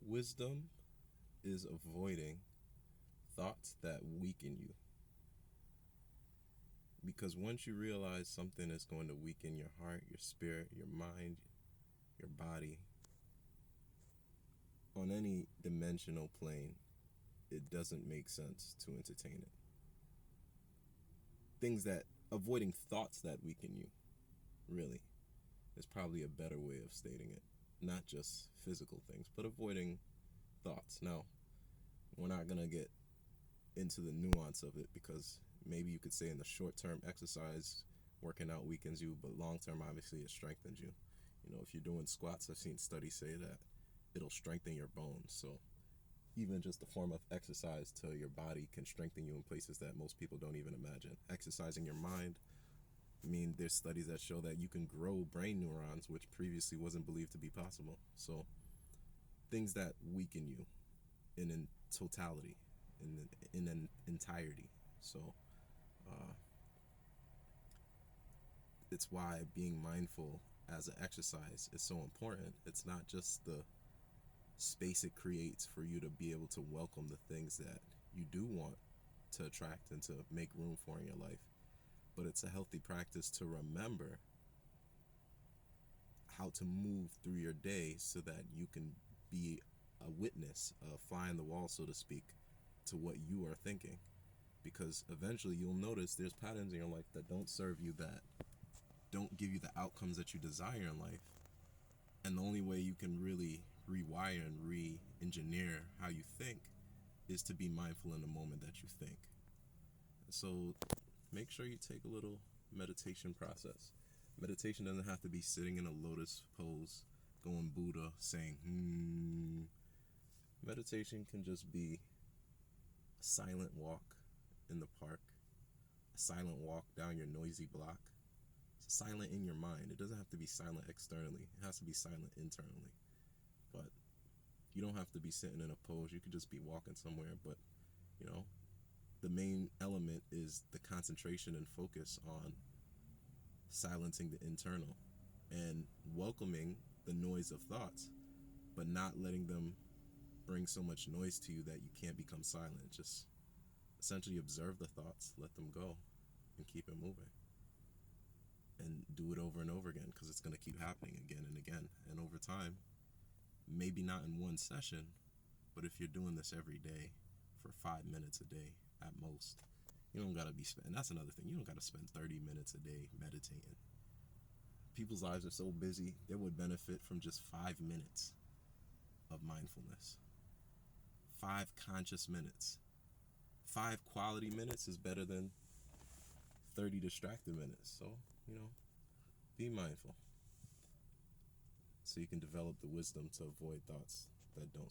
Wisdom is avoiding thoughts that weaken you. Because once you realize something is going to weaken your heart, your spirit, your mind, your body, on any dimensional plane, it doesn't make sense to entertain it. Avoiding thoughts that weaken you, really, is probably a better way of stating it. Not just physical things, but avoiding thoughts. Now, we're not going to get into the nuance of it because maybe you could say in the short term, exercise, working out weakens you, but long term, obviously, it strengthens you. If you're doing squats, I've seen studies say that it'll strengthen your bones. So even just a form of exercise to your body can strengthen you in places that most people don't even imagine. Exercising your mind, there's studies that show that you can grow brain neurons, which previously wasn't believed to be possible. So things that weaken you in totality, in an entirety. So it's why being mindful as an exercise is so important. It's not just the space it creates for you to be able to welcome the things that you do want to attract and to make room for in your life, but it's a healthy practice to remember how to move through your day so that you can be a witness, a fly on the wall, so to speak, to what you are thinking. Because eventually you'll notice there's patterns in your life that don't serve you, that don't give you the outcomes that you desire in life. And the only way you can really rewire and re-engineer how you think is to be mindful in the moment that you think. So make sure you take a little meditation process. Meditation doesn't have to be sitting in a lotus pose, going Buddha, saying, Meditation can just be a silent walk in the park, a silent walk down your noisy block. It's silent in your mind. It doesn't have to be silent externally. It has to be silent internally. But you don't have to be sitting in a pose. You could just be walking somewhere. But, the main element is the concentration and focus on silencing the internal and welcoming the noise of thoughts, but not letting them bring so much noise to you that you can't become silent. Just essentially observe the thoughts, let them go, and keep it moving. And do it over and over again, because it's going to keep happening again and again. And over time, maybe not in one session, but if you're doing this every day for 5 minutes a day at most, you don't got to be spending, that's another thing, you don't got to spend 30 minutes a day meditating. People's lives are so busy, they would benefit from just 5 minutes of mindfulness. 5 conscious minutes. 5 quality minutes is better than 30 distracted minutes. So, be mindful so you can develop the wisdom to avoid thoughts that don't